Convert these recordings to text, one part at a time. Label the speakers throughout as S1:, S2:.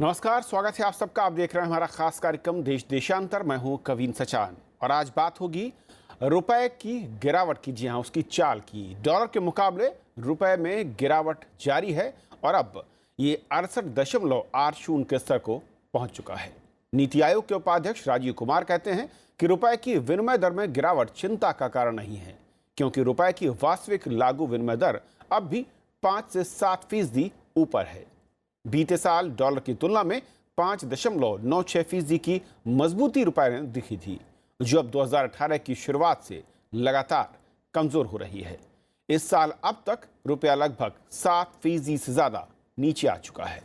S1: नमस्कार, स्वागत है आप सबका। आप देख रहे हैं हमारा खास कार्यक्रम देश देशांतर। मैं हूं कवीन सचान और आज बात होगी रुपए की गिरावट की। जी हां, उसकी चाल की। डॉलर के मुकाबले रुपए में गिरावट जारी है और अब ये 68.80 के स्तर को पहुंच चुका है। नीति आयोग के उपाध्यक्ष राजीव कुमार कहते हैं कि रुपए की विनिमय दर में गिरावट चिंता का कारण नहीं है, क्योंकि रुपए की वास्तविक लागू विनिमय दर अब भी 5 से 7% ऊपर है। बीते साल डॉलर की तुलना में 5.96% की मजबूती रुपए ने दिखी थी, जो अब 2018 की शुरुआत से लगातार कमजोर हो रही है। इस साल अब तक रुपया लगभग 7% से ज्यादा नीचे आ चुका है।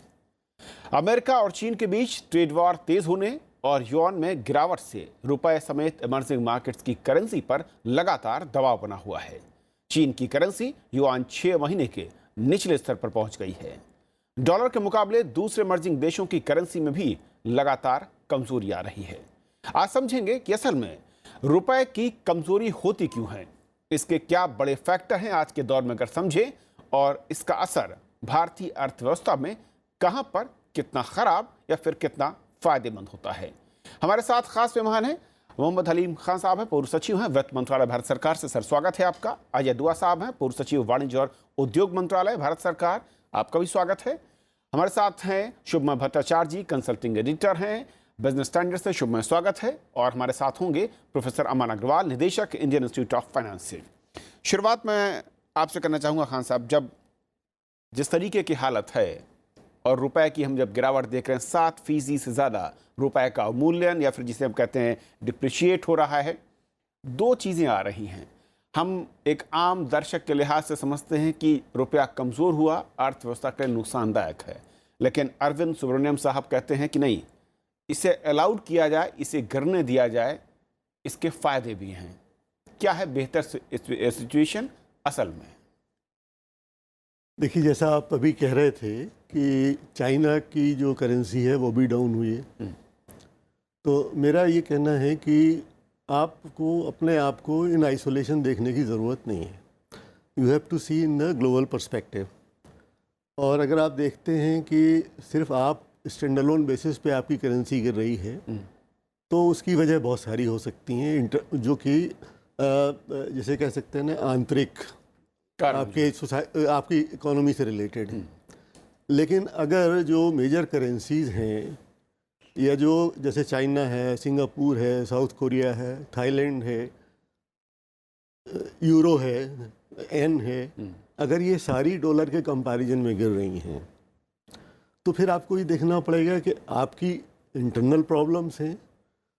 S1: अमेरिका और चीन के बीच ट्रेड वॉर तेज होने और युआन में गिरावट से रुपए समेत इमर्जिंग मार्केट्स की करेंसी पर लगातार दबाव बना हुआ है। चीन की करेंसी युआन 6 महीने के निचले स्तर पर पहुंच गई है। डॉलर के मुकाबले दूसरे इमर्जिंग देशों की करेंसी में भी लगातार कमजोरी आ रही है। आज समझेंगे कि असल में रुपए की कमजोरी होती क्यों है, इसके क्या बड़े फैक्टर हैं आज के दौर में अगर समझें, और इसका असर भारतीय अर्थव्यवस्था में कहां पर कितना खराब या फिर कितना फायदेमंद होता है। हमारे साथ खास मेहमान हैं मोहम्मद हलीम खान साहब हैं, पूर्व सचिव हैं वित्त मंत्रालय भारत सरकार से। सर, स्वागत है आपका। अजय दुआ साहब हैं, पूर्व सचिव वाणिज्य और उद्योग मंत्रालय भारत सरकार, आपका भी स्वागत है। हमारे साथ हैं शुभमय भट्टाचार्य जी, कंसल्टिंग एडिटर हैं बिजनेस स्टैंडर्ड से। शुभमय, स्वागत है। और हमारे साथ होंगे प्रोफेसर अमन अग्रवाल, निदेशक इंडियन इंस्टीट्यूट ऑफ फाइनेंस से। शुरुआत मैं आपसे करना चाहूँगा खान साहब, जब जिस तरीके की हालत है और रुपए की हम जब गिरावट देख रहे हैं, 7% से ज़्यादा रुपए का अवमूल्यन या फिर जिसे हम कहते हैं डिप्रिशिएट हो रहा है, दो चीज़ें आ रही हैं। हम एक आम दर्शक के लिहाज से समझते हैं कि रुपया कमज़ोर हुआ, अर्थव्यवस्था के लिए नुकसानदायक है, लेकिन अरविंद सुब्रमण्यम साहब कहते हैं कि नहीं, इसे अलाउड किया जाए, इसे गिरने दिया जाए, इसके फायदे भी हैं। क्या है बेहतर सिचुएशन असल में?
S2: देखिए, जैसा आप अभी कह रहे थे कि चाइना की जो करेंसी है वो भी डाउन हुई है, तो मेरा ये कहना है कि आपको अपने आप को इन आइसोलेशन देखने की ज़रूरत नहीं है। You have to see in the global perspective. और अगर आप देखते हैं कि सिर्फ आप स्टैंडअलोन बेसिस पे आपकी करेंसी गिर रही है, तो उसकी वजह बहुत सारी हो सकती हैं, जो कि जैसे कह सकते हैं ना, आंतरिक आपकी इकोनॉमी से रिलेटेड है। लेकिन अगर जो मेजर करेंसीज हैं, या जो जैसे चाइना है, सिंगापुर है, साउथ कोरिया है, थाईलैंड है, यूरो है, एन है, अगर ये सारी डॉलर के कंपैरिजन में गिर रही हैं, तो फिर आपको ये देखना पड़ेगा कि आपकी इंटरनल प्रॉब्लम्स हैं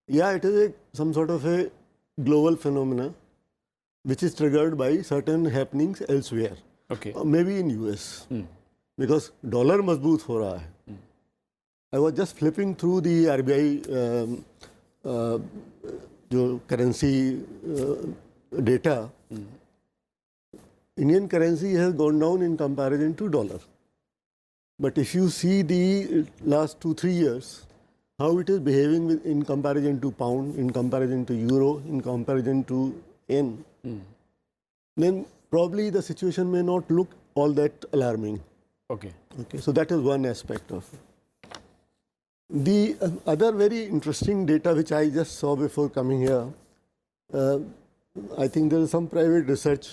S2: या it is some sort of a global phenomena which is triggered by certain happenings elsewhere, maybe in US, because dollar मजबूत हो रहा है। I was just flipping through the RBI जो currency data. Indian currency has gone down in comparison to dollar. But if you see the last 2-3 years, how it is behaving in comparison to pound, in comparison to euro, in comparison to yen, then probably the situation may not look all that alarming.
S1: Okay.
S2: So that is one aspect of it. The other very interesting data which I just saw before coming here, I think there is some private research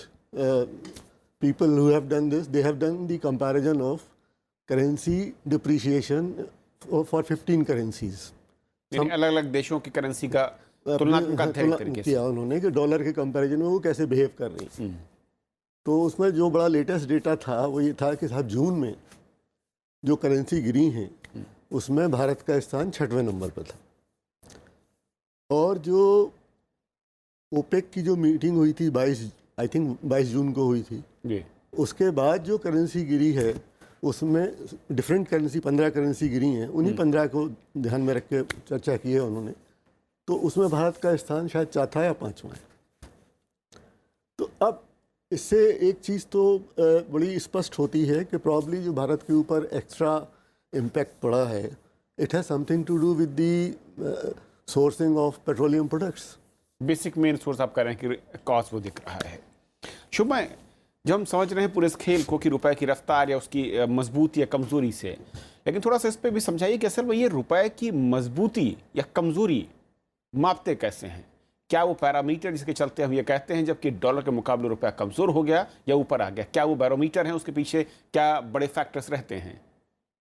S2: people who have done this. They have done the comparison of currency depreciation for 15 currencies.
S1: अलग-अलग देशों की currency का तुलनात्मक अध्ययन तरीके से
S2: किया उन्होंने कि डॉलर के कंपैरिजन में वो कैसे बिहेव कर रही। तो उसमें जो बड़ा लेटेस्ट डेटा था वो ये था कि साहब जून में जो करेंसी गिरी हैं उसमें भारत का स्थान 6वें नंबर पर था। और जो ओपेक की जो मीटिंग हुई थी 22 जून को हुई थी, उसके बाद जो करेंसी गिरी है उसमें डिफरेंट करेंसी 15 करेंसी गिरी हैं, उन्हीं 15 को ध्यान में रख के चर्चा की है उन्होंने। तो उसमें भारत का स्थान शायद चौथा या पाँचवां है। तो अब इससे एक चीज़ तो बड़ी स्पष्ट होती है कि प्रॉब्ली जो भारत के ऊपर एक्स्ट्रा इम्पैक्ट पड़ा है, it has something to do with the sourcing of petroleum products.
S1: Basic main source आप कह रहे हैं कि कॉस्ट वो दिख रहा है। शुभमय, जब हम समझ रहे हैं पूरे इस खेल को कि रुपए की रफ्तार या उसकी मजबूती या कमज़ोरी से लेकिन थोड़ा सा इस पे भी समझाइए कि असल में ये रुपए की मजबूती या कमजोरी मापते कैसे हैं? क्या वो पैरामीटर जिसके चलते हम ये कहते हैं जबकि डॉलर के मुकाबले रुपया कमजोर हो गया या ऊपर आ गया, क्या वो बैरोमीटर है? उसके पीछे क्या बड़े फैक्टर्स रहते हैं?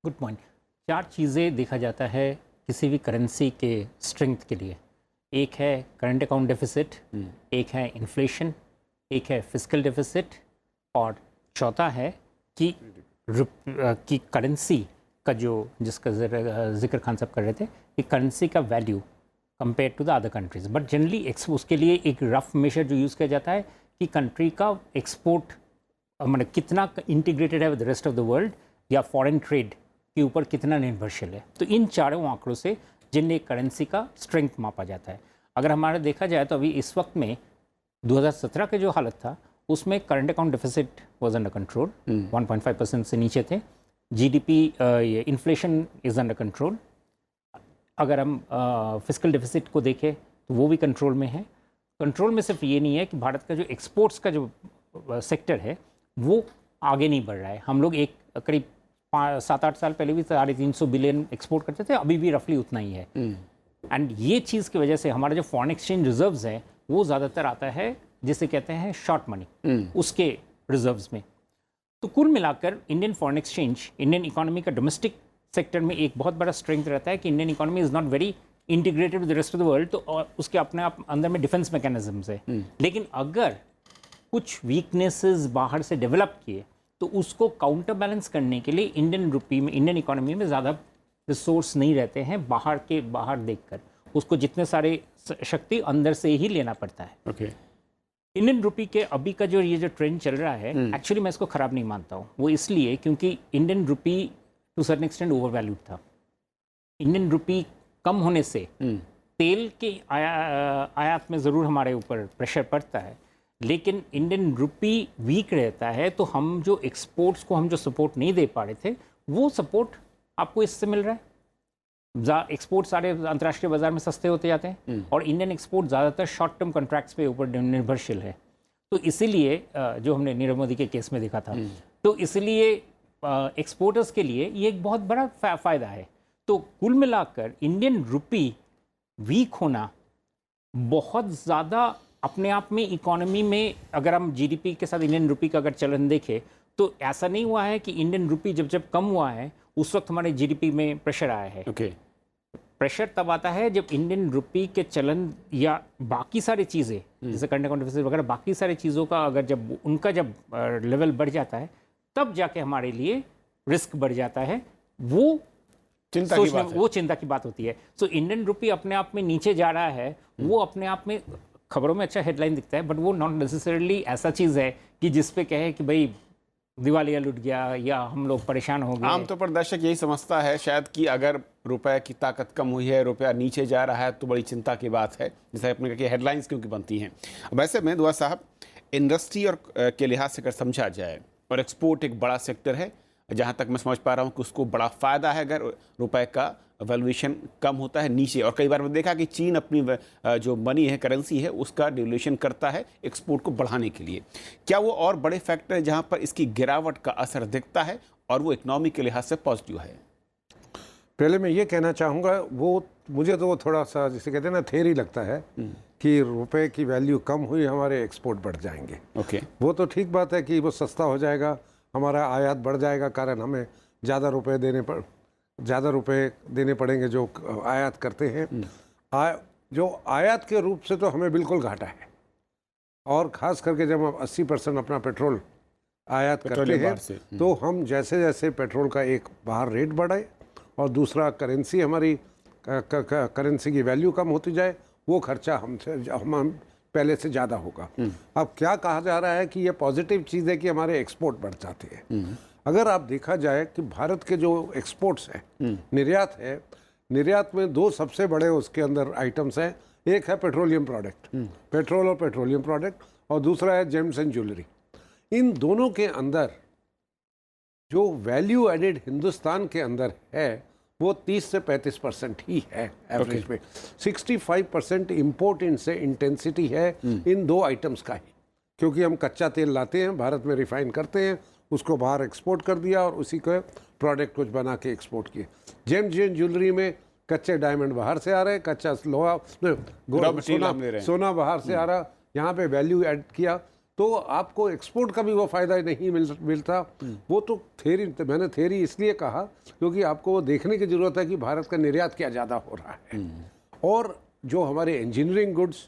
S3: Good point. 4 चीज़ें देखा जाता है किसी भी करेंसी के स्ट्रेंथ के लिए। एक है करंट अकाउंट डेफिसिट, एक है इन्फ्लेशन, एक है फिस्कल डेफिसिट, और चौथा है कि करेंसी का जो जिसका जिक्र खान साहब कर रहे थे कि करेंसी का value compare to the other countries. But generally उसके लिए एक रफ मेजर जो यूज़ किया जाता है कि कंट्री का एक्सपोर्ट मतलब कितना इंटीग्रेटेड है with the rest of the world या फॉरेन ट्रेड के ऊपर कितना निर्भरशील है। तो इन चारों आंकड़ों से जिन एक करेंसी का स्ट्रेंथ मापा जाता है। अगर हमारा देखा जाए तो अभी इस वक्त में 2017 का जो हालत था उसमें current account deficit was under control, 1.5% से नीचे थे। GDP inflation is under control. अगर हम फिस्कल डेफिसिट को देखें तो वो भी कंट्रोल में है। कंट्रोल में सिर्फ ये नहीं है कि भारत का जो एक्सपोर्ट्स का जो सेक्टर है वो आगे नहीं बढ़ रहा है। हम लोग एक करीब 7-8 साल पहले भी 350 बिलियन एक्सपोर्ट करते थे, अभी भी रफली उतना ही है। एंड ये चीज़ की वजह से हमारा जो फॉरेन एक्सचेंज रिजर्व्स है वो ज़्यादातर आता है जिसे कहते हैं शॉर्ट मनी, उसके रिजर्व्स में। तो कुल मिलाकर Indian foreign exchange, Indian economy का डोमेस्टिक सेक्टर में एक बहुत बड़ा स्ट्रेंथ रहता है कि Indian economy is not very integrated with the rest of the world. तो और उसके अपने आप अंदर में डिफेंस मैकेनिज्म्स है। लेकिन अगर कुछ वीकनेसेस बाहर से डेवलप किए तो उसको काउंटर बैलेंस करने के लिए इंडियन रुपी में, इंडियन इकोनॉमी में ज़्यादा रिसोर्स नहीं रहते हैं बाहर देखकर। उसको जितने सारे शक्ति अंदर से ही लेना पड़ता है।
S1: ओके।
S3: इंडियन रुपी के अभी का जो ये जो ट्रेंड चल रहा है, एक्चुअली मैं इसको ख़राब नहीं मानता हूँ। वो इसलिए क्योंकि Indian rupee to certain extent over valued था। इंडियन रुपी कम होने से तेल के आयात में ज़रूर हमारे ऊपर प्रेशर पड़ता है, लेकिन इंडियन रुपी वीक रहता है तो हम जो एक्सपोर्ट्स को हम जो सपोर्ट नहीं दे पा रहे थे वो सपोर्ट आपको इससे मिल रहा है। एक्सपोर्ट सारे अंतर्राष्ट्रीय बाजार में सस्ते होते जाते हैं और इंडियन एक्सपोर्ट ज़्यादातर शॉर्ट टर्म कॉन्ट्रैक्ट्स पे ऊपर निर्भरशील है। तो इसीलिए जो हमने नीरव मोदी के केस में देखा था, तो इसलिए एक्सपोर्टर्स के लिए ये एक बहुत बड़ा फ़ायदा है। तो कुल मिलाकर इंडियन रुपी वीक होना बहुत ज़्यादा अपने आप में इकोनॉमी में, अगर हम जीडीपी के साथ इंडियन रुपी का अगर चलन देखें तो ऐसा नहीं हुआ है कि इंडियन रुपी जब कम हुआ है उस वक्त हमारे जीडीपी में प्रेशर आया है। प्रेशर तब आता है जब इंडियन रुपी के चलन या बाकी सारी चीज़ें जैसे करंट अकाउंट डेफिसिट वगैरह बाकी सारी चीज़ों का अगर जब उनका लेवल बढ़ जाता है तब जाके हमारे लिए रिस्क बढ़ जाता है। वो चिंता की बात होती है। सो इंडियन रुपी अपने आप में नीचे जा रहा है, वो अपने आप में खबरों में अच्छा हेडलाइन दिखता है, बट वो नॉट नेसेसरली ऐसा चीज़ है कि जिसपे कहे कि भाई दिवालिया लुट गया या हम लोग परेशान हो गए।
S1: आमतौर पर दर्शक यही समझता है शायद कि अगर रुपए की ताकत कम हुई है, रुपया नीचे जा रहा है तो बड़ी चिंता की बात है, जैसे अपने कहा हेडलाइंस क्योंकि बनती हैं। वैसे में दुआ साहब, इंडस्ट्री और के लिहाज से अगर समझा जाए और एक्सपोर्ट एक बड़ा सेक्टर है, जहाँ तक मैं समझ पा रहा हूँ कि उसको बड़ा फ़ायदा है अगर रुपए का वैल्यूएशन कम होता है नीचे। और कई बार मैंने देखा कि चीन अपनी जो मनी है, करेंसी है, उसका डिवल्यूशन करता है एक्सपोर्ट को बढ़ाने के लिए। क्या वो और बड़े फैक्टर है जहाँ पर इसकी गिरावट का असर दिखता है और वो इकोनॉमी के लिहाज से पॉजिटिव है?
S4: पहले मैं ये कहना चाहूँगा, वो मुझे तो वो थोड़ा सा जिसे कहते हैं ना थेरी लगता है कि रुपए की वैल्यू कम हुई हमारे एक्सपोर्ट बढ़ जाएंगे।
S1: ओके।
S4: वो तो ठीक बात है कि वो सस्ता हो जाएगा, हमारा आयात बढ़ जाएगा, कारण हमें ज़्यादा रुपए देने पड़ेंगे जो आयात करते हैं। जो आयात के रूप से तो हमें बिल्कुल घाटा है, और ख़ास करके जब हम 80% अपना पेट्रोल आयात करते हैं तो हम जैसे जैसे पेट्रोल का एक बाहर रेट बढ़े और दूसरा करेंसी हमारी करेंसी की वैल्यू कम होती जाए, वो खर्चा हम पहले से ज़्यादा होगा। अब क्या कहा जा रहा है कि ये पॉजिटिव चीज़ है कि हमारे एक्सपोर्ट बढ़ जाते हैं। अगर आप देखा जाए कि भारत के जो एक्सपोर्ट्स हैं, निर्यात है, निर्यात में 2 सबसे बड़े उसके अंदर आइटम्स हैं। एक है पेट्रोलियम प्रोडक्ट, पेट्रोल और पेट्रोलियम प्रोडक्ट, और दूसरा है जेम्स एंड ज्वेलरी। इन दोनों के अंदर जो वैल्यू एडेड हिंदुस्तान के अंदर है वो 30 से 35% ही है एवरेज में। 65% इम्पोर्ट इनसे इंटेंसिटी है इन 2 आइटम्स का ही, क्योंकि हम कच्चा तेल लाते हैं, भारत में रिफाइन करते हैं, उसको बाहर एक्सपोर्ट कर दिया और उसी को प्रोडक्ट कुछ बना के एक्सपोर्ट किए। जेम्स एंड ज्वेलरी में कच्चे डायमंड बाहर से आ रहे, कच्चा लोहा सोना बाहर से आ रहा, यहाँ पे वैल्यू ऐड किया, तो आपको एक्सपोर्ट का भी वो फ़ायदा नहीं मिलता। वो तो मैंने थ्योरी इसलिए कहा क्योंकि आपको वो देखने की ज़रूरत है कि भारत का निर्यात क्या ज़्यादा हो रहा है। और जो हमारे इंजीनियरिंग गुड्स,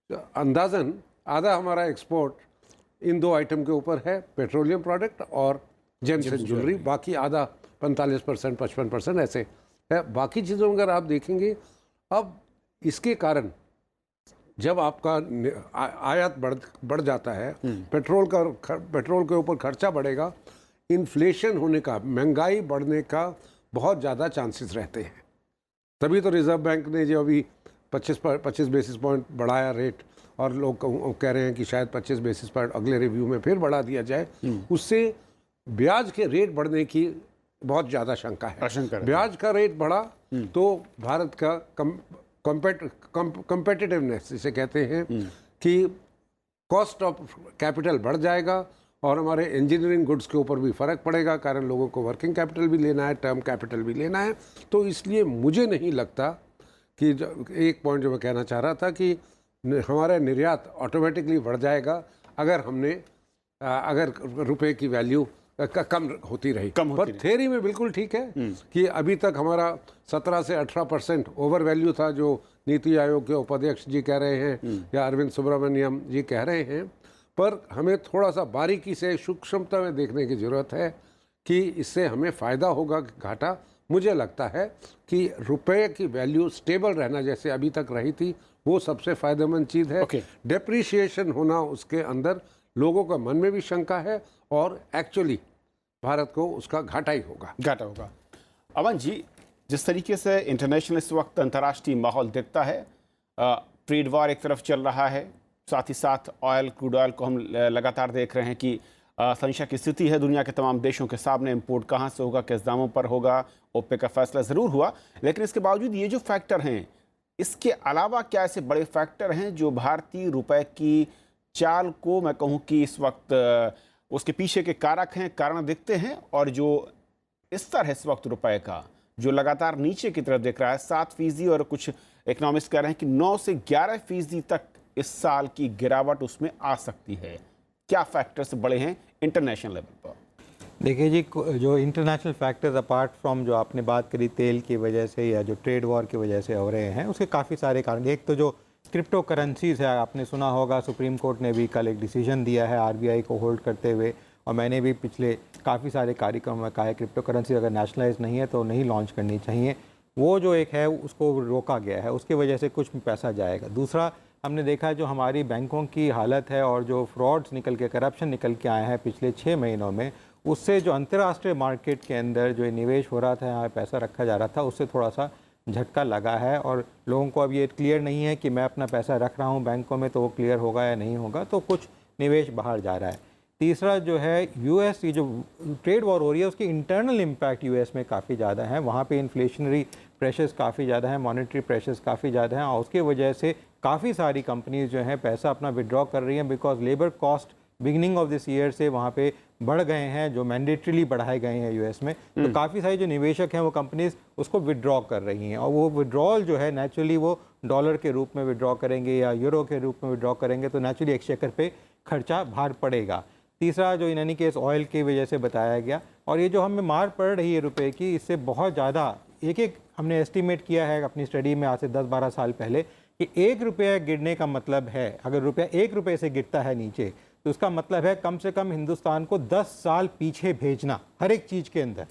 S4: अंदाज़न आधा हमारा एक्सपोर्ट इन दो आइटम के ऊपर है, पेट्रोलियम प्रोडक्ट और जेम्स एंड ज्वेलरी, बाकी आधा 45% 55% ऐसे है। बाकी चीज़ों में अगर आप देखेंगे, अब इसके कारण जब आपका आयात बढ़ जाता है, पेट्रोल के ऊपर खर्चा बढ़ेगा, इन्फ्लेशन होने का, महंगाई बढ़ने का बहुत ज़्यादा चांसेस रहते हैं। तभी तो रिजर्व बैंक ने जो अभी 25 बेसिस पॉइंट बढ़ाया रेट, और लोग कह रहे हैं कि शायद 25 बेसिस पॉइंट अगले रिव्यू में फिर बढ़ा दिया जाए। उससे ब्याज के रेट बढ़ने की बहुत ज़्यादा शंका है। ब्याज का रेट बढ़ा तो भारत का कंपेटिटिवनेस जिसे कहते हैं कि कॉस्ट ऑफ कैपिटल बढ़ जाएगा, और हमारे इंजीनियरिंग गुड्स के ऊपर भी फ़र्क पड़ेगा, कारण लोगों को वर्किंग कैपिटल भी लेना है, टर्म कैपिटल भी लेना है। तो इसलिए मुझे नहीं लगता कि एक पॉइंट जो मैं कहना चाह रहा था कि हमारा निर्यात ऑटोमेटिकली बढ़ जाएगा अगर रुपए की वैल्यू कम होती रही। पर थ्योरी में बिल्कुल ठीक है कि अभी तक हमारा 17 से 18% ओवर वैल्यू था, जो नीति आयोग के उपाध्यक्ष जी कह रहे हैं या अरविंद सुब्रमण्यम जी कह रहे हैं। पर हमें थोड़ा सा बारीकी से सूक्ष्मता में देखने की ज़रूरत है कि इससे हमें फ़ायदा होगा कि घाटा। मुझे लगता है कि रुपए की वैल्यू स्टेबल रहना जैसे अभी तक रही थी, वो सबसे फ़ायदेमंद चीज़ है। डेप्रिसिएशन होना, उसके अंदर लोगों का मन में भी शंका है, और एक्चुअली भारत को उसका घाटा होगा।
S1: अमन जी, जिस तरीके से इंटरनेशनल इस वक्त अंतर्राष्ट्रीय माहौल दिखता है, ट्रेड वॉर एक तरफ चल रहा है, साथ ही साथ क्रूड ऑयल को हम लगातार देख रहे हैं कि संशय की स्थिति है दुनिया के तमाम देशों के सामने। इंपोर्ट कहाँ से होगा, किस दामों पर होगा, ओपेक का फैसला ज़रूर हुआ, लेकिन इसके बावजूद ये जो फैक्टर हैं, इसके अलावा क्या ऐसे बड़े फैक्टर हैं जो भारतीय रुपए की चाल को, मैं कहूँ कि इस वक्त उसके पीछे के कारण दिखते हैं, और जो स्तर है इस वक्त रुपए का जो लगातार नीचे की तरफ दिख रहा है 7%, और कुछ इकोनॉमिस्ट कह रहे हैं कि 9 से 11% तक इस साल की गिरावट उसमें आ सकती है। क्या फैक्टर्स बड़े हैं इंटरनेशनल लेवल पर?
S5: देखिए जी, जो इंटरनेशनल फैक्टर्स अपार्ट फ्रॉम जो आपने बात करी तेल की वजह से या जो ट्रेड वॉर की वजह से हो रहे हैं, उसके काफ़ी सारे कारण। एक तो जो क्रिप्टो करेंसीज है, आपने सुना होगा सुप्रीम कोर्ट ने भी कल एक डिसीजन दिया है आरबीआई को होल्ड करते हुए, और मैंने भी पिछले काफ़ी सारे कार्यक्रम में कहा है क्रिप्टो करेंसी अगर नेशनलाइज नहीं है तो नहीं लॉन्च करनी चाहिए। वो जो एक है उसको रोका गया है, उसकी वजह से कुछ पैसा जाएगा। दूसरा, हमने देखा है जो हमारी बैंकों की हालत है और जो फ्रॉड्स निकल के, करप्शन निकल के आए हैं पिछले 6 महीनों में, उससे जो अंतर्राष्ट्रीय मार्केट के अंदर जो निवेश हो रहा था, यहाँ पैसा रखा जा रहा था, उससे थोड़ा सा झटका लगा है। और लोगों को अब ये क्लियर नहीं है कि मैं अपना पैसा रख रहा हूँ बैंकों में तो वो क्लियर होगा या नहीं होगा, तो कुछ निवेश बाहर जा रहा है। तीसरा जो है यूएस की जो ट्रेड वॉर हो रही है उसकी इंटरनल इम्पैक्ट यूएस में काफ़ी ज़्यादा है। वहाँ पे इन्फ्लेशनरी प्रेशर्स काफ़ी ज़्यादा हैं, मॉनेटरी प्रेशर्स काफ़ी ज़्यादा हैं, और उसकी वजह से काफ़ी सारी कंपनीज जो हैं पैसा अपना विड्रॉ कर रही हैं, because labour cost beginning of this year से वहाँ पे बढ़ गए हैं, जो मैंडेटरीली बढ़ाए गए हैं यूएस में। तो काफ़ी सारी जो निवेशक हैं वो कंपनीज उसको विड्रॉ कर रही हैं, और वो विड्रॉल जो है नेचुरली वो डॉलर के रूप में विड्रॉ करेंगे या यूरो के रूप में विड्रॉ करेंगे, तो नेचुरली एक्सचेकर पे खर्चा भार पड़ेगा। तीसरा जो इन एनी केस ऑयल की वजह से बताया गया, और ये जो हमें मार पड़ रही है रुपए की, इससे बहुत ज़्यादा एक हमने एस्टिमेट किया है अपनी स्टडी में आज से 10-12 साल पहले कि 1 रुपया गिरने का मतलब है, अगर रुपया 1 रुपये से गिरता है नीचे, तो उसका मतलब है कम से कम हिंदुस्तान को 10 साल पीछे भेजना हर एक चीज़ के अंदर,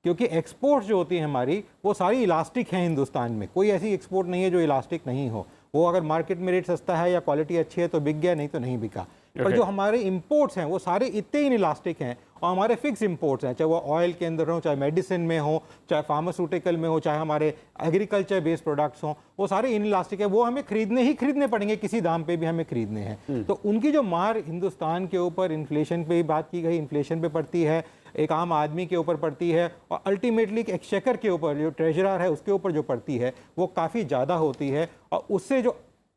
S5: क्योंकि एक्सपोर्ट्स जो होती हैं हमारी वो सारी इलास्टिक हैं हिंदुस्तान में। कोई ऐसी एक्सपोर्ट नहीं है जो इलास्टिक नहीं हो। वो अगर मार्केट में रेट सस्ता है या क्वालिटी अच्छी है तो बिक गया, नहीं तो नहीं बिका। पर जो हमारे इंपोर्ट्स हैं वो सारे इतने इन इलास्टिक हैं, और हमारे फिक्स इंपोर्ट्स हैं, चाहे वो ऑयल के अंदर हो, चाहे मेडिसिन में हो, चाहे फार्मास्यूटिकल में हो, चाहे हमारे एग्रीकल्चर बेस्ड प्रोडक्ट्स हों, वो सारे इन इलास्टिक है। वो हमें खरीदने पड़ेंगे, किसी दाम पे भी हमें खरीदने हैं। तो उनकी जो मार हिंदुस्तान के ऊपर इन्फ्लेशन पे ही बात की गई, इन्फ्लेशन पे पड़ती है, एक आम आदमी के ऊपर पड़ती है, और अल्टीमेटली एक्सचेकर के ऊपर, जो ट्रेजरर है उसके ऊपर जो पड़ती है वो काफ़ी ज़्यादा होती है, और उससे जो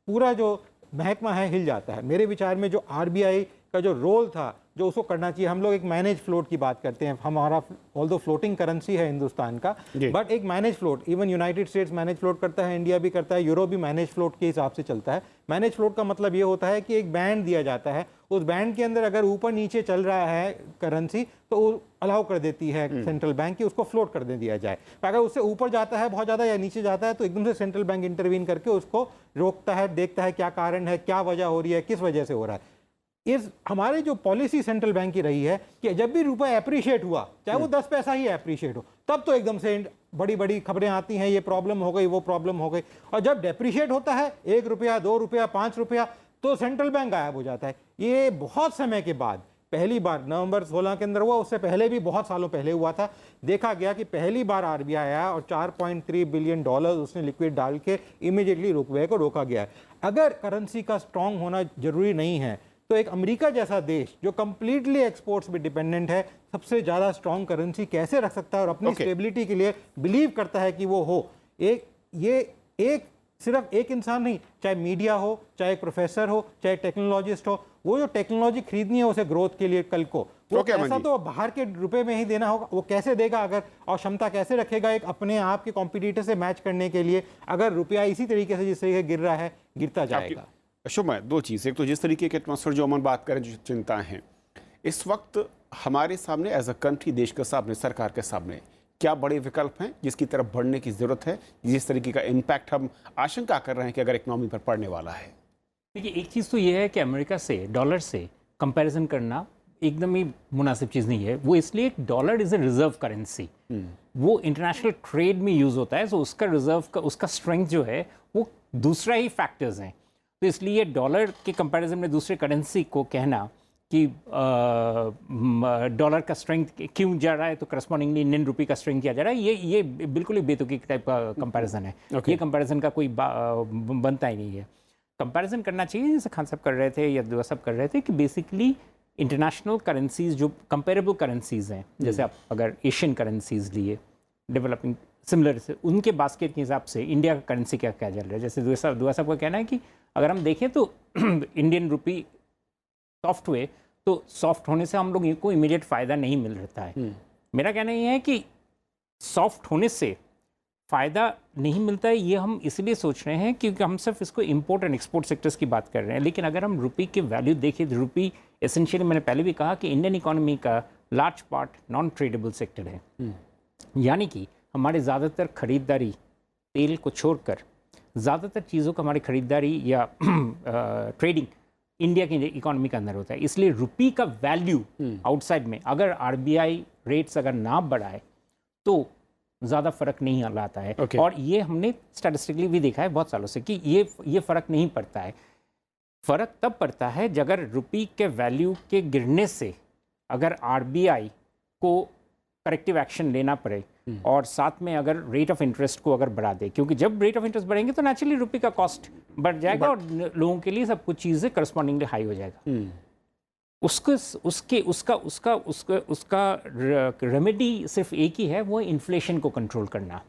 S5: पूरा जो महकमा है हिल जाता है। मेरे विचार में जो आरबीआई का जो रोल था, जो उसको करना चाहिए। हम लोग एक मैनेज फ्लोट की बात करते हैं, हमारा ऑल्दो फ्लोटिंग करेंसी है हिंदुस्तान का, बट एक manage float, even United states manage float करता है, इंडिया भी करता है, यूरोप भी मैनेज फ्लोट के हिसाब से चलता है। मैनेज फ्लोट का मतलब ये होता है कि एक बैंड दिया जाता है, उस बैंड के अंदर अगर ऊपर नीचे चल रहा है करेंसी तो वो अलाउ कर देती है सेंट्रल बैंक कि उसको फ्लोट कर दे दिया जाए। अगर उससे ऊपर जाता है बहुत ज़्यादा या नीचे जाता है तो एकदम से सेंट्रल बैंक इंटरवीन करके उसको रोकता है, देखता है क्या कारण है, क्या वजह हो रही है, किस वजह से हो रहा है। इस हमारे जो पॉलिसी सेंट्रल बैंक की रही है कि जब भी रुपए एप्रिशिएट हुआ, चाहे वो 10 पैसा ही एप्रिशिएट हो, तब तो एकदम से बड़ी बड़ी खबरें आती हैं, ये प्रॉब्लम हो गई, वो प्रॉब्लम हो गई। और जब डेप्रिशिएट होता है 1 रुपया, 2 रुपया, 5 रुपया, तो सेंट्रल बैंक गायब हो जाता है। ये बहुत समय के बाद पहली बार नवंबर 16 के अंदर हुआ, उससे पहले भी बहुत सालों पहले हुआ था। देखा गया कि पहली बार आरबीआई आया और $4.3 बिलियन उसने लिक्विड डाल के इमीडिएटली रुपये को रोका गया है। अगर करेंसी का स्ट्रांग होना जरूरी नहीं है तो एक अमेरिका जैसा देश जो कंप्लीटली एक्सपोर्ट्स पे डिपेंडेंट है, सबसे ज़्यादा स्ट्रांग करेंसी कैसे रख सकता है और अपनी स्टेबिलिटी के लिए बिलीव करता है कि वो हो। एक सिर्फ एक इंसान नहीं, चाहे मीडिया हो, चाहे एक प्रोफेसर हो, चाहे टेक्नोलॉजिस्ट हो, वो जो टेक्नोलॉजी खरीदनी है उसे ग्रोथ के लिए कल को, वो पैसा तो बाहर के रुपए में ही देना होगा। वो कैसे देगा अगर, और क्षमता कैसे रखेगा एक अपने आप के कॉम्पिटिटर से मैच करने के लिए, अगर रुपया इसी तरीके से जिस तरीके गिर रहा है गिरता जाएगा।
S1: शुभ, दो चीज़, एक तो जिस तरीके के एटमॉस्फेयर जो अमन बात करें, जो चिंताएं हैं इस वक्त हमारे सामने एज अ कंट्री, देश के सामने, सरकार के सामने क्या बड़े विकल्प हैं जिसकी तरफ बढ़ने की जरूरत है, जिस तरीके का इम्पैक्ट हम आशंका कर रहे हैं कि अगर इकोनॉमी पर पड़ने वाला है?
S3: देखिए, एक चीज़ तो ये है कि अमेरिका से, डॉलर से कंपैरिजन करना एकदम ही मुनासिब चीज़ नहीं है। वो इसलिए dollar is a reserve currency, वो इंटरनेशनल ट्रेड में यूज़ होता है, तो उसका रिजर्व का, उसका स्ट्रेंथ जो है वो दूसरा ही फैक्टर्स हैं। तो इसलिए डॉलर के कंपैरिजन में दूसरे करेंसी को कहना कि डॉलर का स्ट्रेंथ क्यों जा रहा है तो करस्पॉन्डिंगली इंडियन रुपये का स्ट्रेंथ किया जा रहा है, ये बिल्कुल ही बेतुकी टाइप का कंपैरिजन है। ये कंपैरिजन का कोई बनता ही नहीं है। कंपैरिजन करना चाहिए जैसे खान साहब कर रहे थे या दुआ साहब कर रहे थे कि बेसिकली इंटरनेशनल करेंसीज जो कंपेरेबल करेंसीज हैं, जैसे आप अगर एशियन करेंसीज लिए, डेवलपिंग सिमिलर से, उनके बास्केट के हिसाब से इंडिया का करेंसी क्या क्या चल रहा है। जैसे दुआ साहब का कहना है कि अगर हम देखें तो इंडियन रुपी सॉफ्ट हुए तो सॉफ्ट होने से हम लोग को इमीडिएट फ़ायदा नहीं मिल रहा है। मेरा कहना ये है कि सॉफ्ट होने से फ़ायदा नहीं मिलता है, ये हम इसलिए सोच रहे हैं क्योंकि हम सिर्फ इसको इंपोर्ट एंड एक्सपोर्ट सेक्टर्स की बात कर रहे हैं। लेकिन अगर हम रुपी के वैल्यू देखें तो रुपी एसेंशियली, मैंने पहले भी कहा कि इंडियन इकोनॉमी का large part non tradable sector है। यानी कि हमारे ज़्यादातर खरीदारी, तेल को छोड़कर ज़्यादातर चीज़ों का हमारी खरीदारी या ट्रेडिंग इंडिया की इकोनॉमी के अंदर होता है। इसलिए रुपी का वैल्यू आउटसाइड में अगर आरबीआई रेट्स अगर ना बढ़ाए तो ज़्यादा फ़र्क नहीं लाता है। और ये हमने स्टैटिस्टिकली भी देखा है बहुत सालों से कि ये फ़र्क नहीं पड़ता है। फ़र्क तब पड़ता है जब अगर रुपी के वैल्यू के गिरने से अगर आरबीआई को करेक्टिव एक्शन लेना पड़े और साथ में अगर रेट ऑफ इंटरेस्ट को अगर बढ़ा दे, क्योंकि जब रेट ऑफ इंटरेस्ट बढ़ेंगे तो नेचुरली रुपये का कॉस्ट बढ़ जाएगा और लोगों के लिए सब कुछ चीज़ें करस्पॉन्डिंगली हाई हो जाएगा। उसका रेमेडी सिर्फ एक ही है, वो इन्फ्लेशन को कंट्रोल करना।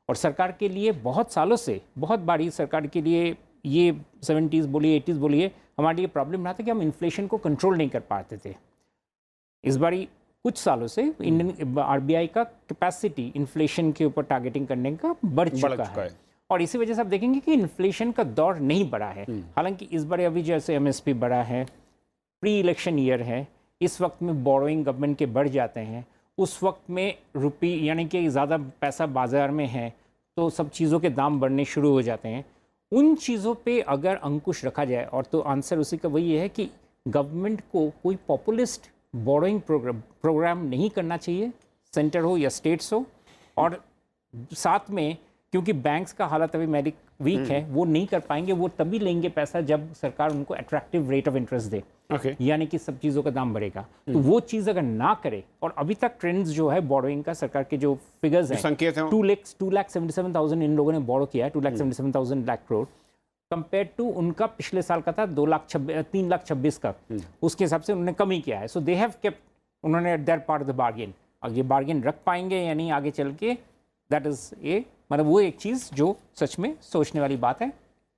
S3: और सरकार के लिए बहुत सालों से, बहुत बारी सरकार के लिए ये 70s बोलिए 80s बोलिए, हमारे लिए प्रॉब्लम रहा था कि हम इन्फ्लेशन को कंट्रोल नहीं कर पाते थे। इस बारी कुछ सालों से इंडियन आरबीआई का कैपेसिटी इन्फ्लेशन के ऊपर टारगेटिंग करने का बढ़ चुका है। और इसी वजह से आप देखेंगे कि इन्फ्लेशन का दौर नहीं बढ़ा है। हालांकि इस बार अभी जैसे एमएसपी बढ़ा है, प्री इलेक्शन ईयर है, इस वक्त में बोरोइंग गवर्नमेंट के बढ़ जाते हैं, उस वक्त में रुपी यानी कि ज़्यादा पैसा बाज़ार में है तो सब चीज़ों के दाम बढ़ने शुरू हो जाते हैं। उन चीज़ों पे अगर अंकुश रखा जाए, और तो आंसर उसी का वही है कि गवर्नमेंट को कोई पॉपुलिस्ट बोरोइंग प्रोग्राम नहीं करना चाहिए, सेंटर हो या स्टेट्स हो। और साथ में क्योंकि बैंक्स का हालत अभी मेरी वीक है, वो नहीं कर पाएंगे, वो तभी लेंगे पैसा जब सरकार उनको अट्रैक्टिव रेट ऑफ इंटरेस्ट दे, यानी कि सब चीज़ों का दाम बढ़ेगा। तो वो चीज़ अगर ना करे, और अभी तक ट्रेंड्स जो है बोरोइंग का, सरकार के जो फिगर्स हैं,
S1: संकेत हैं,
S3: 2,77,000 इन लोगों ने बोरो किया है, 2,77,000 लाख करोड़, कंपेयर टू उनका पिछले साल का था 3,26,000 का, उसके हिसाब से उन्होंने कमी किया है। सो दे हैव केप्ट, उन्होंने there part of the bargain. अब ये बार्गेन रख पाएंगे या नहीं आगे चल के, दैट इज ए मतलब वो एक चीज़ जो सच में सोचने वाली बात है।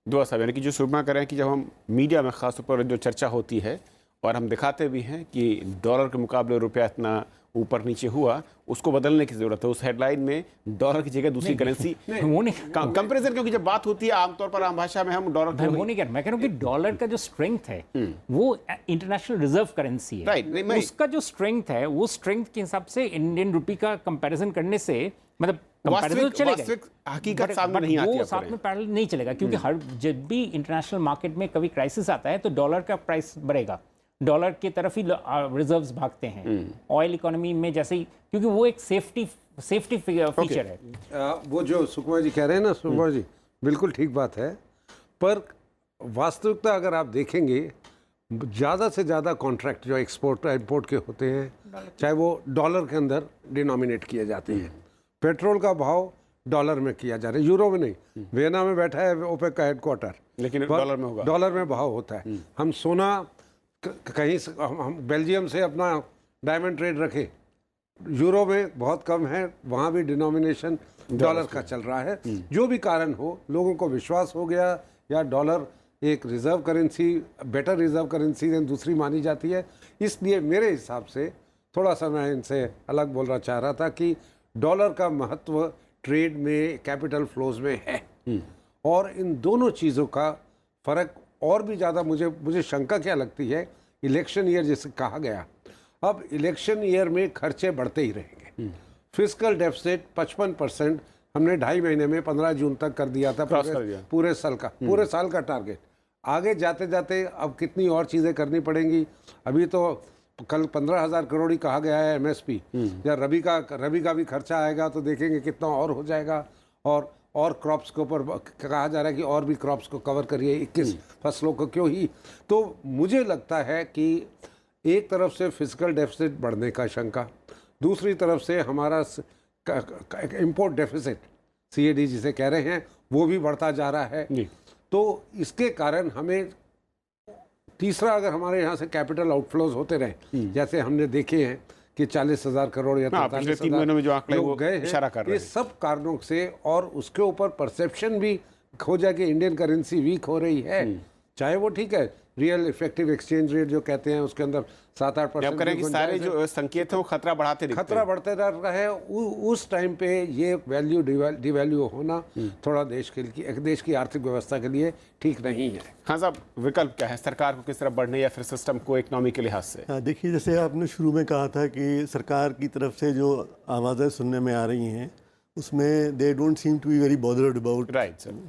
S1: दुआ साहब, यानी कि जो सुरमा करें कि जब हम मीडिया में ख़ास तौर पर जो चर्चा होती है और हम दिखाते भी हैं कि डॉलर के मुकाबले रुपया इतना ऊपर नीचे हुआ, उसको बदलने की जरूरत है। उस हेडलाइन में डॉलर की जगह दूसरी करेंसी
S3: वो नहीं
S1: कंपैरिजन, क्योंकि जब बात होती है आमतौर पर आम भाषा में हम डॉलर
S3: भाई वो नहीं कह रहा, मैं कह रहा हूँ कि डॉलर का जो स्ट्रेंथ है वो इंटरनेशनल रिजर्व करेंसी है।
S1: राइट,
S3: उसका जो स्ट्रेंथ है वो स्ट्रेंथ के हिसाब से इंडियन रुपी का कंपैरिजन करने से मतलब कंपैरिजन चलेगा,
S1: वास्तविक हकीकत सामने नहीं आती
S3: वो
S1: है
S3: साथ में पैरेलल नहीं चलेगा, क्योंकि हर जब भी इंटरनेशनल मार्केट में कभी क्राइसिस आता है तो डॉलर का प्राइस बढ़ेगा, डॉलर की तरफ ही रिजर्व्स भागते हैं ऑयल इकोनॉमी में, जैसे ही, क्योंकि वो एक सेफ्टी फीचर है।
S4: वो जो सुकुमार जी कह रहे हैं ना, सुकुमार जी बिल्कुल ठीक बात है, पर वास्तविकता अगर आप देखेंगे ज़्यादा से ज़्यादा कॉन्ट्रैक्ट जो एक्सपोर्ट इंपोर्ट के होते हैं चाहे वो डॉलर के अंदर डिनोमिनेट किए जाते हैं। पेट्रोल का भाव डॉलर में किया जा रहा है, यूरो में नहीं। वियना में बैठा है ओपेक का हेडक्वार्टर,
S1: लेकिन डॉलर में होगा,
S4: डॉलर में भाव होता है। हम सोना कहीं से हम बेल्जियम से अपना डायमंड ट्रेड रखें, यूरो में बहुत कम है, वहाँ भी डिनोमिनेशन डॉलर का चल रहा है। जो भी कारण हो, लोगों को विश्वास हो गया या डॉलर एक reserve currency, better reserve currency than दूसरी मानी जाती है। इसलिए मेरे हिसाब से थोड़ा सा मैं इनसे अलग बोलना चाह रहा था कि डॉलर का महत्व ट्रेड में, कैपिटल फ्लोज में है, और इन दोनों चीज़ों का फर्क और भी ज़्यादा मुझे शंका क्या लगती है, इलेक्शन ईयर जिसे कहा गया, अब इलेक्शन ईयर में खर्चे बढ़ते ही रहेंगे। फिस्कल डेफिसिट 55% हमने 2.5 महीने में 15 जून तक कर दिया था, पूरे साल का टारगेट। आगे जाते जाते अब कितनी और चीज़ें करनी पड़ेंगी। अभी तो कल 15,000 करोड़ ही कहा गया है एमएसपी, या रबी का भी खर्चा आएगा तो देखेंगे कितना और हो जाएगा, और क्रॉप्स के ऊपर कहा जा रहा है कि और भी क्रॉप्स को कवर करिए, 21 फसलों को क्यों ही। तो मुझे लगता है कि एक तरफ से फिजिकल डेफिसिट बढ़ने का शंका, दूसरी तरफ से हमारा इंपोर्ट डेफिसिट CAD जिसे कह रहे हैं वो भी बढ़ता जा रहा है। तो इसके कारण हमें तीसरा, अगर हमारे यहाँ से कैपिटल आउटफ्लोज होते रहे जैसे हमने देखे हैं कि 40,000 करोड़ या 43,000 लोग गए हैं, ये सब कारणों से, और उसके ऊपर परसेप्शन भी हो जाए कि इंडियन करेंसी वीक हो रही है, चाहे वो ठीक है रियल इफेक्टिव एक्सचेंज रेट जो कहते हैं उसके अंदर 7-8%
S1: सारे जो संकेत है वो खतरा
S4: बढ़ते रहा है। उस टाइम पे ये वैल्यू डिवैल्यू होना थोड़ा देश की आर्थिक व्यवस्था के लिए ठीक नहीं है।
S1: हाँ साहब, विकल्प क्या है सरकार को किस तरफ बढ़ने या फिर सिस्टम को इकोनॉमी के लिहाज से?
S2: हाँ, देखिए, जैसे आपने शुरू में कहा था कि सरकार की तरफ से जो आवाज़ें सुनने में आ रही हैं उसमें they don't seem to be very bothered about,
S1: right sir.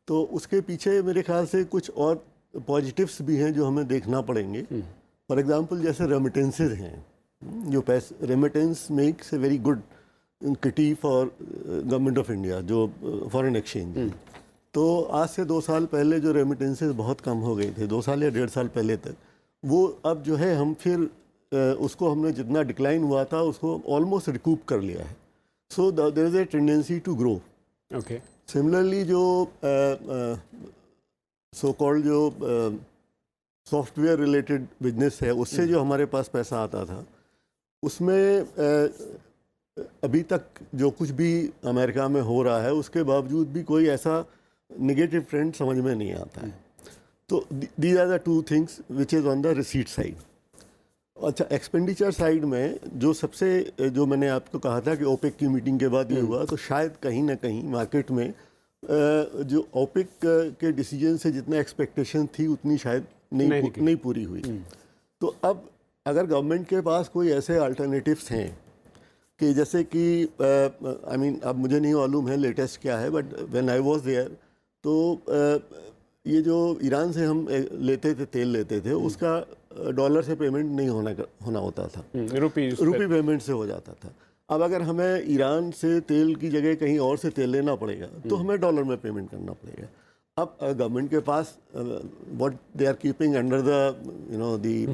S2: तो उसके पीछे मेरे ख्याल से कुछ और पॉजिटिव्स भी हैं जो हमें देखना पड़ेंगे। फॉर एग्जांपल जैसे रेमिटेंसेज हैं, जो पैसे remittance makes a very good kitty for government of India, जो फॉरेन एक्सचेंज। तो आज से 2 साल पहले जो रेमिटेंसेज बहुत कम हो गए थे, 2 साल या 1.5 साल पहले तक, वो अब जो है हम फिर उसको हमने जितना डिक्लाइन हुआ था उसको ऑलमोस्ट रिकूप कर लिया है। So there is a tendency to grow.
S1: Okay,
S2: similarly जो सो कॉल्ड जो सॉफ्टवेयर रिलेटेड बिजनेस है, उससे जो हमारे पास पैसा आता था उसमें अभी तक जो कुछ भी अमेरिका में हो रहा है उसके बावजूद भी कोई ऐसा नेगेटिव ट्रेंड समझ में नहीं आता है। तो these are the 2 things which is on the receipt side. अच्छा, एक्सपेंडिचर साइड में जो सबसे, जो मैंने आपको कहा था कि ओपेक की मीटिंग के बाद ये हुआ, तो शायद कहीं ना कहीं मार्केट में जो ओपेक के डिसीजन से जितना एक्सपेक्टेशन थी उतनी शायद नहीं पूरी हुई। तो अब अगर गवर्नमेंट के पास कोई ऐसे अल्टरनेटिव्स हैं कि जैसे कि आई मीन अब मुझे नहीं मालूम है लेटेस्ट क्या है, but when I was there तो ये जो ईरान से हम तेल लेते थे उसका डॉलर से पेमेंट नहीं होना होता था, रुपी पेमेंट से हो जाता था। अब अगर हमें ईरान से तेल की जगह कहीं और से तेल लेना पड़ेगा तो हमें डॉलर में पेमेंट करना पड़ेगा। अब गवर्नमेंट के पास what they are keeping under the the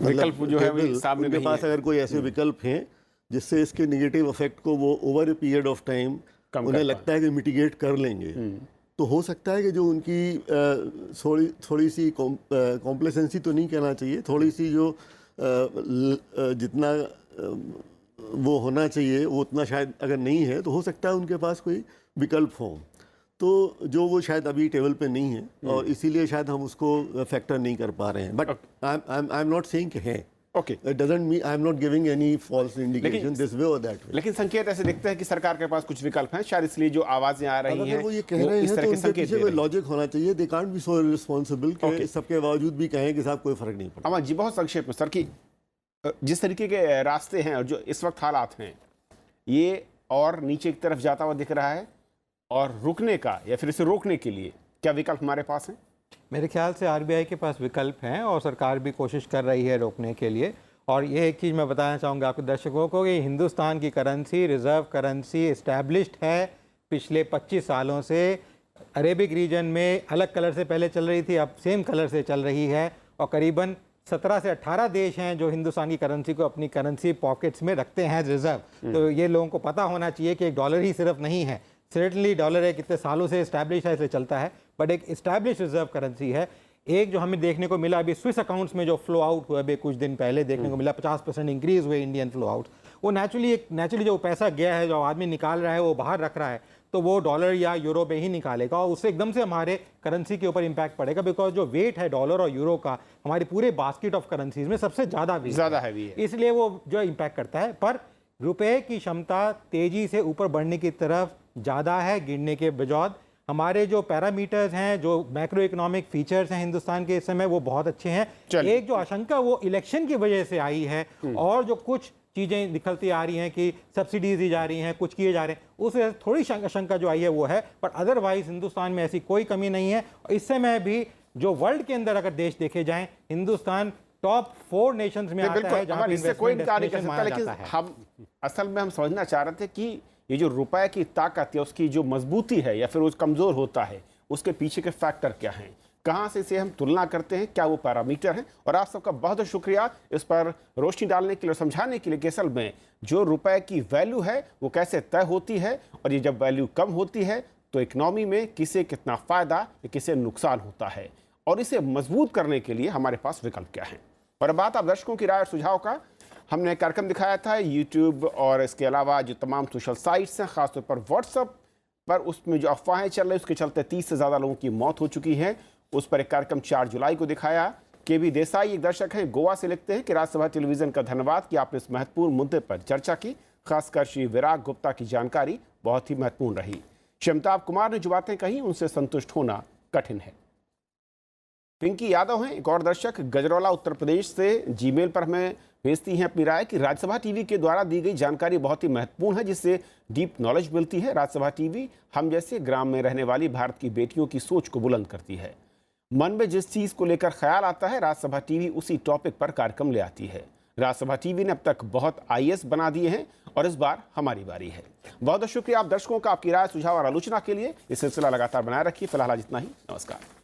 S1: विकल्प जो है वो सामने
S2: उनके पास अगर कोई ऐसे विकल्प हैं जिससे इसके नेगेटिव इफेक्ट को वो over a period of time उन्हें लगता है कि मिटिगेट कर लेंगे, तो हो सकता है कि जो उनकी थोड़ी सी कॉम्प्लेसेंसी तो नहीं कहना चाहिए, थोड़ी सी जो जितना वो होना चाहिए वो उतना शायद अगर नहीं है, तो हो सकता है उनके पास कोई विकल्प हो। तो जो वो शायद अभी टेबल पे नहीं है और इसीलिए शायद हम उसको फैक्टर नहीं कर पा रहे हैं, but I am not saying है।
S1: Okay,
S2: it doesn't mean I am not giving any false indication this way और दैट वे।
S1: लेकिन संकेत ऐसे दिखते हैं कि सरकार के पास कुछ विकल्प हैं, शायद इसलिए जो आवाजें आ रही हैं
S2: अगर वो ये कह रहे
S1: इस
S2: हैं
S1: तरह
S2: तो
S1: के
S2: उनके
S1: संकेत
S2: पीछे
S1: दे
S2: कोई
S1: रहे हैं।
S2: लॉजिक होना चाहिए। They can't be so responsible कि सबके बावजूद भी कहें कि साहब कोई फर्क नहीं पड़ा।
S1: अमन जी, बहुत संक्षेप में सर, कि जिस तरीके के रास्ते हैं और जो इस वक्त हालात हैं, ये और नीचे की तरफ जाता हुआ दिख रहा है, और रुकने का या फिर इसे रोकने के लिए क्या विकल्प हमारे पास हैं?
S5: मेरे ख्याल से आरबीआई के पास विकल्प हैं और सरकार भी कोशिश कर रही है रोकने के लिए। और ये एक चीज़ मैं बताना चाहूँगा आपके दर्शकों को कि हिंदुस्तान की करेंसी, रिज़र्व करेंसी इस्टेब्लिश्ड है पिछले 25 सालों से। अरेबिक रीजन में अलग कलर से पहले चल रही थी, अब सेम कलर से चल रही है, और करीबन 17 से 18 देश हैं जो हिंदुस्तान की करेंसी को अपनी करेंसी पॉकेट्स में रखते हैं रिजर्व। तो ये लोगों को पता होना चाहिए कि एक डॉलर ही सिर्फ नहीं है, सर्टेनली डॉलर है, कितने सालों से इस्टेब्लिश है, इसलिए चलता है, बट एक इस्टेब्लिश रिजर्व करेंसी है। एक जो हमें देखने को मिला अभी स्विस अकाउंट्स में जो फ्लो आउट हुआ अभी कुछ दिन पहले देखने को मिला, 50% इंक्रीज हुए इंडियन फ्लो आउट। वो नेचुरली जो पैसा गया है, जो आदमी निकाल रहा है, वो बाहर रख रहा है, तो वो डॉलर या यूरो में ही निकालेगा और उससे एकदम से हमारे करेंसी के ऊपर इंपैक्ट पड़ेगा, बिकॉज जो वेट है डॉलर और यूरो का हमारे पूरे बास्केट ऑफ करेंसीज में सबसे ज़्यादा
S1: हैवी है,
S5: इसलिए वो जो इम्पैक्ट करता है। पर रुपए की क्षमता तेजी से ऊपर बढ़ने की तरफ ज़्यादा है गिरने के बजाय। हमारे जो पैरामीटर्स हैं, जो मैक्रो इकोनॉमिक फीचर्स हैं हिंदुस्तान के इस समय, वो बहुत अच्छे हैं। एक जो आशंका वो इलेक्शन की वजह से आई है और जो कुछ चीज़ें निकलती आ रही हैं कि सब्सिडीज दी जा रही हैं, कुछ किए जा रहे हैं, उस वजह से थोड़ी आशंका जो आई है वो है, पर अदरवाइज हिंदुस्तान में ऐसी कोई कमी नहीं है। इस समय भी जो वर्ल्ड के अंदर अगर देश देखे जाएं, हिंदुस्तान टॉप 4 नेशंस में आता है जहां
S1: इससे कोई इनकार नहीं कर सकता। लेकिन हम असल में हम समझना चाह रहे थे कि ये जो रुपए की ताकत है, उसकी जो मजबूती है या फिर वो कमजोर होता है, उसके पीछे के फैक्टर क्या हैं, कहां से इसे हम तुलना करते हैं, क्या वो पैरामीटर हैं। और आप सबका बहुत बहुत शुक्रिया इस पर रोशनी डालने के लिए और समझाने के लिए कि असल में जो रुपए की वैल्यू है वो कैसे तय होती है, और ये जब वैल्यू कम होती है तो इकोनॉमी में किसे कितना फायदा या किसे नुकसान होता है, और इसे मजबूत करने के लिए हमारे पास विकल्प क्या है। और अब बात आप दर्शकों की राय और सुझाव का। हमने कार्यक्रम दिखाया था यूट्यूब और इसके अलावा जो तमाम सोशल साइट्स हैं, खासतौर पर व्हाट्सएप पर, उसमें जो अफवाहें चल रही उसके चलते 30 से ज़्यादा लोगों की मौत हो चुकी है। उस पर एक कार्यक्रम 4 जुलाई को दिखाया। केबी देसाई एक दर्शक हैं, गोवा से, लिखते हैं कि राज्यसभा टेलीविजन का धन्यवाद कि आपने इस महत्वपूर्ण मुद्दे पर चर्चा की, खासकर श्री विराग गुप्ता की जानकारी बहुत ही महत्वपूर्ण रही। शमताब कुमार ने जो बातें कही उनसे संतुष्ट होना कठिन है। पिंकी यादव हैं एक और दर्शक, गजरौला उत्तर प्रदेश से, जीमेल पर हमें भेजती हैं अपनी राय कि राज्यसभा टीवी के द्वारा दी गई जानकारी बहुत ही महत्वपूर्ण है, जिससे डीप नॉलेज मिलती है। राज्यसभा टीवी हम जैसे ग्राम में रहने वाली भारत की बेटियों की सोच को बुलंद करती है। मन में जिस चीज़ को लेकर ख्याल आता है, राज्यसभा टीवी उसी टॉपिक पर कार्यक्रम ले आती है। राज्यसभा टीवी ने अब तक बहुत IAS बना दिए हैं और इस बार हमारी बारी है। बहुत बहुत शुक्रिया आप दर्शकों का, आपकी राय, सुझाव और आलोचना के लिए। ये सिलसिला लगातार बनाए रखिए। फिलहाल आज इतना ही, नमस्कार।